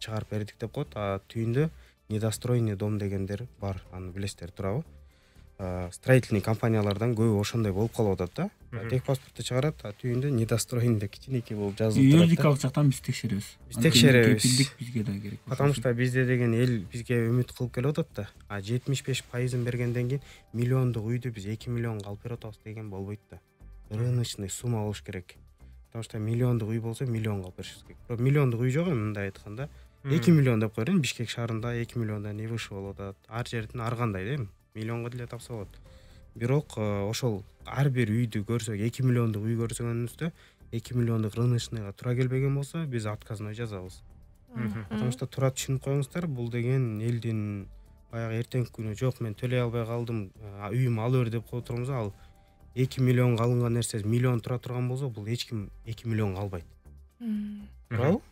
чыгарып бердик деп коет. Түйүндө недостроенный дом дегендер бар, аны билесиздер туурабы? Строительный компаниялардан көбү ошондой болуп калып атат да. Техпаспортты чыгарат, түйүндө недостроенный деп кичинекей болуп жазылып турат. Юридикалык жактан биз текшеребиз. Биз текшеребиз. Кепилдик бизге да керек. Потому что бизде деген эл бизге үмүт кылып келип атат да. 75%-ын бергенден кийин миллиондук үйдү биз 2 миллионго алып берип атабыз деген болбойт да. Рыночный сумма болуш керек. Потому что миллиондук үй болсо миллионго алып беришибиз керек. Бирок миллиондук үй жок, мындай айтканда 2 миллион деп коелу. Бишкек шаарында 2 миллиондон и выше болуп атат. Ар жердин ар кандай да, миллионго деле тапса болот. Бирок ошол ар бир үйдү көрсөк, 2 миллиондук үй көрсөгөнүбүздө 2 миллиондук рыночныйга туура келбеген болсо, биз отказной жазабыз. Потому что туура түшүнүп коюңуздар, бул деген элдин баягы эртеңки күнү жок, мен төлөй албай калдым, үйүм ала бер деп кое турганбыз. Ал 2 миллионго алынган нерсе миллион тура турган болсо, бул эч ким 2 миллионго албайт. Туурабы?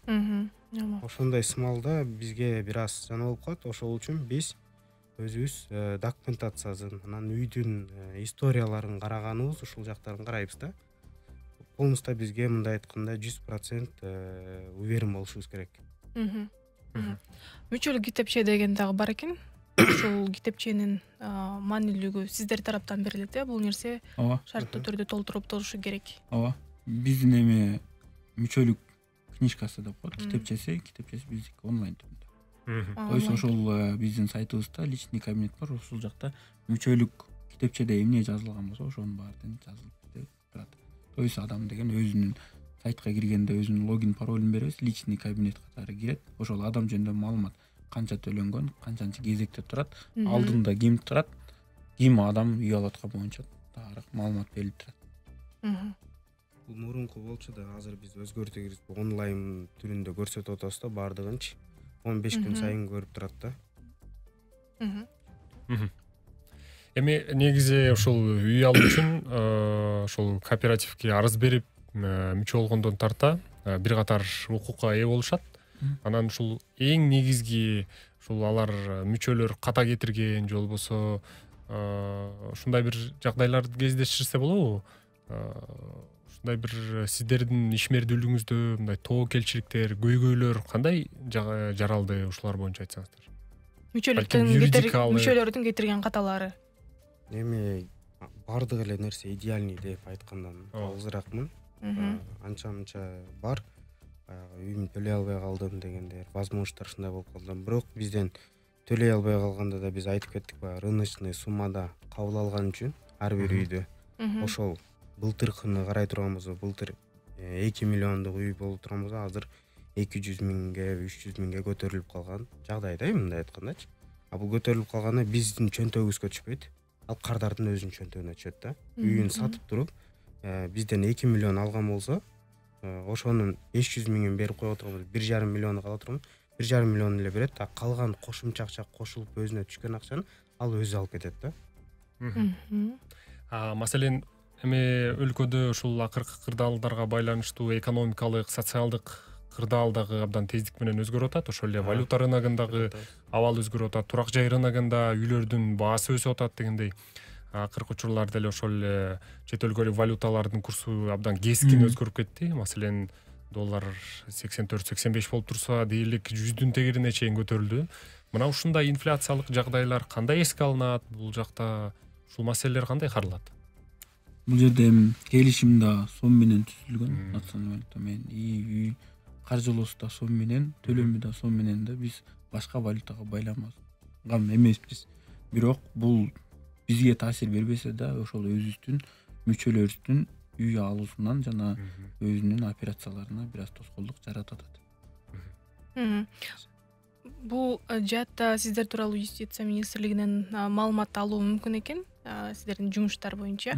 Ошондой сымалда бизге бир аз жана болуп калат. Ошол үчүн биз өзүбүз документациясын, анан үйдүн историяларын караганыбыз, ушул жактарын карайбыз да. Полностью бизге мындай айтканда 100% уверен болушубуз керек. Мүчөлүк китепче деген дагы бар экен. Ушул китепченин маанилүүлүгү сиздер тараптан берилет, бул нерсе шарттуу түрдө толтуруп турушу керек. Ооба. Биздин эми мүчөлүк книжкасы деп коет, китепчеси биздики онлайн түрүндө. То есть ошол биздин сайтыбызда личный кабинет бар, ошол жакта мүчөлүк китепчеде эмне жазылган болсо, ошонун баарын жазылып турат. То есть адам деген өзүнүн сайтка киргенде өзүнүн логин паролун беребиз, личный кабинет катары кирет. Ошол адам жөнүндө маалымат, канча төлөнгөн, канчанчы кезекте турат, алдында ким турат, ким адам үй алып аткан боюнча баары маалымат берилип турат. Бул мурунку болчу да, азыр биз өзгөртүбүз, онлайн түрүндө көрсөтүп атабыз да, бардыгынчы 15 күн сайын көрүп турат да. Эми негизи ушул үй алуу үчүн ошол кооперативге арыз берип мүчө болгондон тарта бир катар укукка ээ болушат. Анан ушул эң негизги ушул алар мүчөлөр ката кетирген же болбосо ушундай бир жагдайларды кездештирсе болобу? ушундай бир сиздердин ишмердүүлүгүңүздө мындай тобокелчиликтер, көйгөйлөр кандай жаралды ушулар боюнча айтсаңыздар? Мүчөлөрдүн кетирген каталары. Эми бардык эле нерсе идеальный деп айткандан алгызыракмын. Анча мынча бар. Баягы үйүмдү төлөй албай калдым дегендер, возможностьтор ушундай болуп калды. Бирок бизден төлөй албай калганда да биз айтып кеттик, баягы рыночный суммада кабыл алган үчүн ар бир үйдү ошол былтыркыны карай турган болсо, былтыр 2 миллиондук үй болуп турган болсо, азыр 200 миңге, 300 миңге көтөрүлүп калган жагдайда, мындай айткандачы. Бул көтөрүлүп калганы биздин чөнтөгүбүзгө түшпөйт. Ал кардардын өзүнүн чөнтөгүнө түшөт да. Үйүн сатып туруп, бизден 2 миллион алган болсо, ошонун 500 миңин берип коюп отурганбыз, 1,5 миллиону кала турган, 1,5 миллион эле берет, а калган кошумча акча кошулуп өзүнө түшкөн акчаны ал өзү алып кетет да. Маселен, эми өлкөдө ушул акыркы кырдаалдарга байланыштуу экономикалык, социалдык кырдаал дагы абдан тездик менен өзгөрүп атат. Ошол эле валюта рыногундагы абал өзгөрүп атат, турак жай рыногунда үйлөрдүн баасы өсүп атат дегендей. Акыркы учурларда эле ошол эле чет өлкөлүк валюталардын курсу абдан кескин өзгөрүп кетти. Маселен, доллар 84-85 болуп турса, дээрлик 100-дүн тегерине чейин көтөрүлдү. Мына ушундай инфляциялык жагдайлар кандай эске алынат? Бул жакта ушул маселелер кандай каралат? Бул жерде келишим да сом менен түзүлгөн, националдык валюта менен, үй каржылоосу да сом менен, төлөмү да сом менен да, биз башка валютага байланган эмеспиз. Бирок бул бизге таасир бербесе да, ошол өзүбүздүн мүчөлөрүбүздүн үй алуусунан жана өзүнүн операцияларына бир аз тоскоолдук жаратып атат. Бул жаатта сиздер тууралуу юстиция министрлигинен маалымат алуу мүмкүн экен, сиздердин жумуштар боюнча.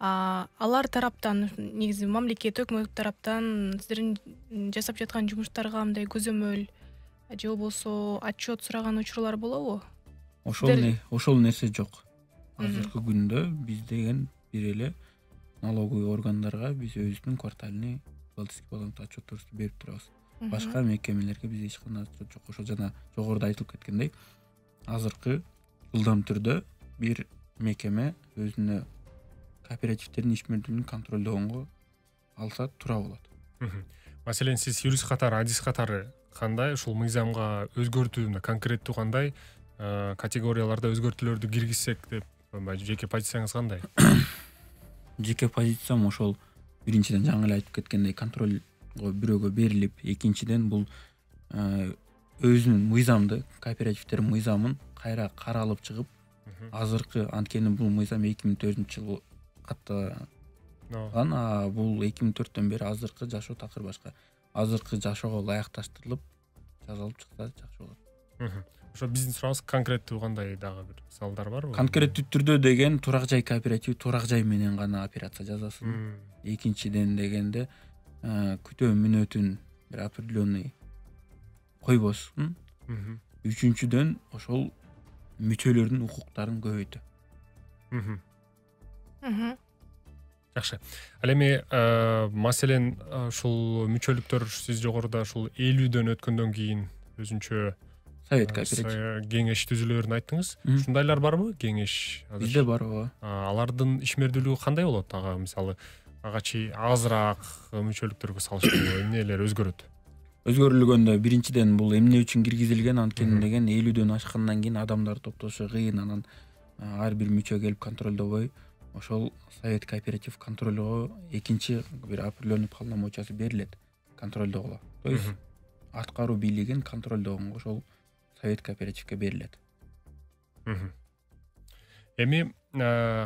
Алар тараптан, негизи мамлекет, өкмөт тараптан сиздердин жасап жаткан жумуштарга мындай көзөмөл же болбосо отчет сураган учурлар болобу? Ошол нерсе жок. Азыркы күндө биз деген бир эле налоговый органдарга биз өзүбүздүн квартальный бухгалтерский баланс отчетторубузду берип турабыз. Башка мекемелерге биз эч кандай отчет жок. Ошол жана жогоруда айтылып кеткендей, азыркы ылдам түрдө бир мекеме өзүнө кооперативдердин ишмердүүлүгүн контролдогонго алса туура болот. Маселен, сиз юрист катары, адис катары кандай ушул мыйзамга өзгөртүү, конкреттүү кандай категорияларда өзгөртүүлөрдү киргизсек деп жеке позицияңыз кандай? Жеке позициям ошол биринчиден жаңы эле айтып кеткендей контролго бирөөгө берилип, экинчиден бул өзүнүн мыйзамды, кооперативдер мыйзамын кайра каралып чыгып, азыркы анткени бул мыйзам 2004-жылы катталган, бул 2004-төн бери азыркы жашоо такыр башка. Азыркы жашоого ылайыкташтырылып жазылып чыкса жакшы болот. Ошо биздин суробуз конкреттүү кандай дагы бир мисалдар барбы? Конкреттүү түрдө деген турак жай кооператив, турак жай менен гана операция жазасың. Экинчиден дегенде күтөө мүнөтүн бир определенный койбосун. Үчүнчүдөн ошол мүчөлөрдүн укуктарын көбөйтүү. Жакшы. Ал эми маселен ушул мүчөлүктөр сиз жогоруда ушул 50дөн өткөндөн кийин өзүнчө совет кооператив кеңеш түзүлөөрүн айттыңыз. Ушундайлар барбы? Кеңеш бизде бар, ооба. Алардын ишмердүүлүгү кандай болот? Ага мисалы агачы азыраак мүчөлүктөргө салыштырмалуу эмнелер өзгөрөт? Өзгөрүлгөндө биринчиден бул эмне үчүн киргизилген, анткени деген 50дөн ашкандан кийин адамдар топтошу кыйын, анан ар бир мүчө келип контролдобой, ошол совет кооператив контролдоо экинчи бир определенный полномочиясы берилет контролдогула. То есть аткаруу бийлигин контролдогонго ошол совет кооперативге берилет. Эми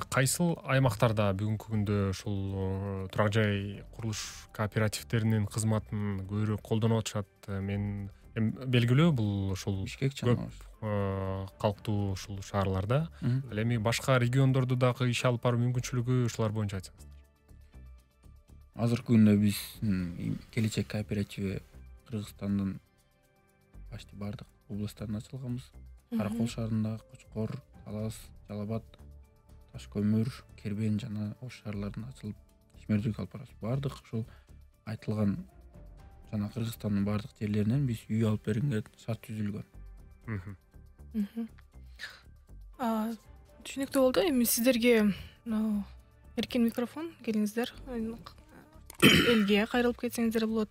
кайсыл аймактарда бүгүнкү күндө ушул турак жай курулуш кооперативдеринин кызматын көбүрөөк колдонуп атышат? Мен белгилүү бул ушул көп калктуу ушул шаарларда. Ал эми башка региондордо дагы иш алып баруу мүмкүнчүлүгү ушулар боюнча айтсаңыз. Азыркы күндө биз келечек кооперативи Кыргызстандын почти бардык областтарында ачылганбыз. Каракол шаарында, Кочкор, Талас, Жалал Абад, Ташкөмүр, Кербен жана Ош шаарларында ачылып ишмердүүлүк алып барабыз. Бардык ошол айтылган жана Кыргызстандын бардык жерлеринен биз үй алып бергенге шарт түзүлгөн. Түшүнүктүү болду. Эми сиздерге эркен микрофон, келиңиздер. элге кайрылып кетсеңиздер болот.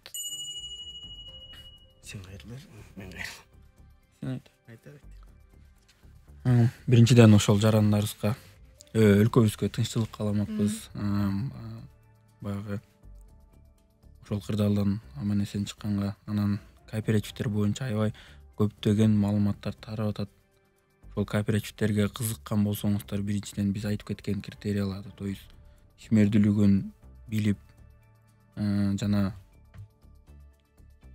Сен кайрыл, мен кайрыл. Сен айт. Айта бер. Биринчиден ошол жарандарыбызга өлкөбүзгө тынччылык кааламакпыз. Баягы ошол кырдаалдан аман эсен чыкканга, анан кооперативдер боюнча аябай көптөгөн маалыматтар тарап атат. Ошол кооперативдерге кызыккан болсоңуздар, биринчиден биз айтып кеткен критерияларды, то есть ишмердүүлүгүн билип, жана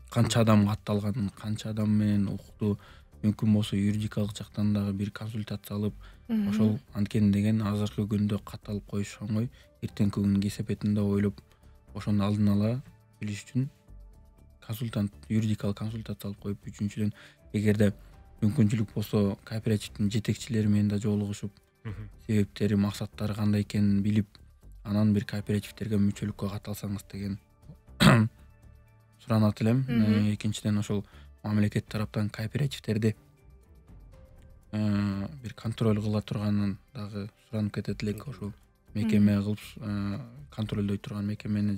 канча адам катталганын, канча адам менен укту, мүмкүн болсо юридикалык жактан дагы бир консультация алып, ошол анткени деген азыркы күндө катталып коюш оңой, эртеңки күнүн кесепетинде ойлоп, ошону алдын ала билиш үчүн консультант, юридикалык консультация алып коюп, үчүнчүдөн эгерде мүмкүнчүлүк болсо кооперативдин жетекчилери менен да жолугушуп, себептери, максаттары кандай экенин билип, анан бир кооперативдерге мүчөлүккө каталсаңыз деген суранат элем. Экинчиден ошол мамлекет тараптан кооперативдерди бир контроль кыла турганын дагы суранып кетет элек. Ошол мекеме кылып контролдой турган мекемени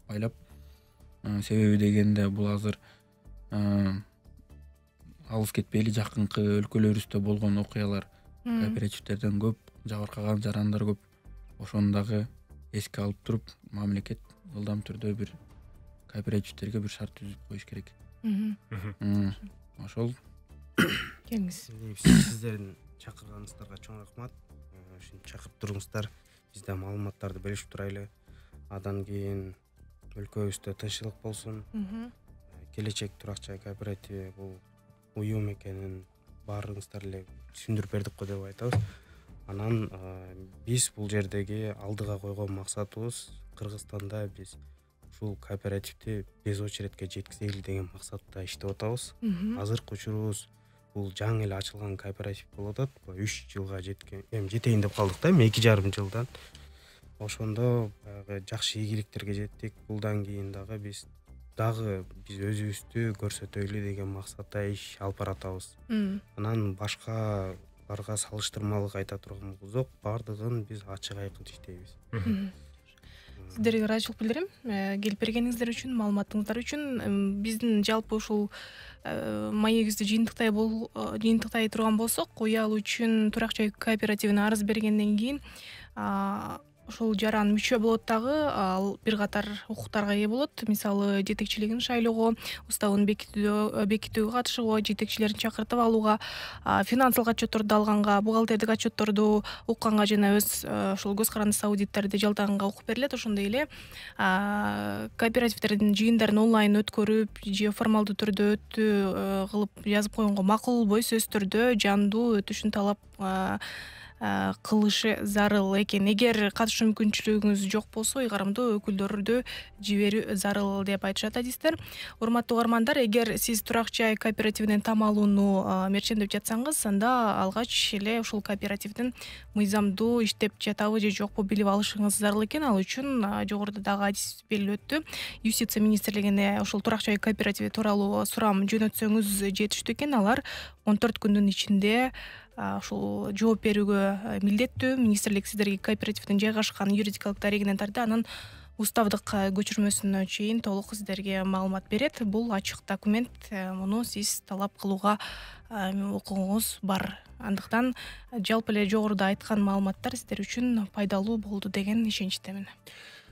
байлап, себеби дегенде бул азыр алыс кетпейли, жакынкы өлкөлөрүбүздө болгон окуялар кооперативдерден көп, жабыркаган жарандар көп. Ошону дагы эске алып туруп, мамлекет ылдам түрдө бир кооперативдерге бир шарт түзүп коюш керек. Ошол Кеңиз. Сиздердин чакырганыңыздарга чоң рахмат. Ушинтип чакырып туруңуздар. Биз да маалыматтарды белишип турайлы. Андан кийин өлкөбүздө тынччылык болсун. Келечек турак жай кооперативи бул уюм экенин баарыңыздар эле түшүндүрүп бердик го деп айтабыз. Анан биз бул жердеги алдыга койгон максатыбыз Кыргызстанда биз ушул кооперативди без очередке жеткизели деген максатта иштеп атабыз. Азыркы учурубуз бул жаңы эле ачылган кооператив болуп атат. 3 жылга жеткен, жетейин деп калдык да, 2,5 жылдан. Ошондо баягы жакшы ийгиликтерге жеттик. Булдан кийин дагы биз өзүбүздү көрсөтөлү деген максатта иш алып баратабыз. Анан башкаларга салыштырмалык айта турганыбыз жок, бардыгын биз ачык айкын иштейбиз. Сиздерге ыраазычылык билдирем, келип бергениңиздер үчүн, маалыматыңыздар үчүн. Биздин жалпы ушул маегибизди жыйынтыктай турган болсок, уял үчүн турак жай кооперативине арыз бергенден кийин ошол жаран мүчө болот дагы, ал бир катар укуктарга ээ болот. Мисалы, жетекчилигин шайлоого, уставын бекитүүгө катышууга, жетекчилерин чакыртып алууга, финансылык отчетторду алганга, бухгалтердик отчетторду укканга жана өз ошол көз карандысы аудиттерди жалданганга укук берилет. Ошондой эле кооперативдердин жыйындарын онлайн өткөрүп же формалдуу түрдө кылып жазып койгонго макул бой сөз түрдө жандуу өтүшүн талап кылышы зарыл экен. Эгер катышуу мүмкүнчүлүгүңүз жок болсо, ыйгарымдуу өкүлдөрдү жиберүү зарыл деп айтышат адистер. Урматтуу угармандар, эгер сиз турак жай кооперативинен там алууну мерчемдеп жатсаңыз, анда алгач эле ушул кооперативдин мыйзамдуу иштеп жатабы же жокпу билип алышыңыз зарыл экен. Ал үчүн жогоруда дагы адис белгилеп өттү. Юстиция министрлигине ушул турак жай кооперативи тууралуу сурам жөнөтсөңүз жетиштүү экен. Алар 14 күндүн ичинде ушул жооп берүүгө милдеттүү. Министрлик сиздерге кооперативдин жайгашкан юридикалык дарегинен тарта, анын уставдык көчүрмөсүнө чейин толук сиздерге маалымат берет. Бул ачык документ, муну сиз талап кылууга укугуңуз бар. Андыктан жалпы эле жогоруда айткан маалыматтар сиздер үчүн пайдалуу болду деген ишеничтемин.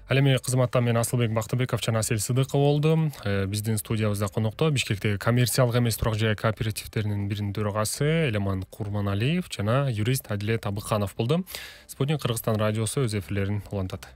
Ал эми кызматта мен Асылбек Бактыбеков жана Асель Сыдыкова болду. Биздин студиябызда конокто Бишкектеги коммерциялык эмес турак жай кооперативдеринин биринин төрагасы Элеман Курманалиев жана юрист Адилет Абыканов болду. Спутник Кыргызстан радиосу өз эфирлерин улантат.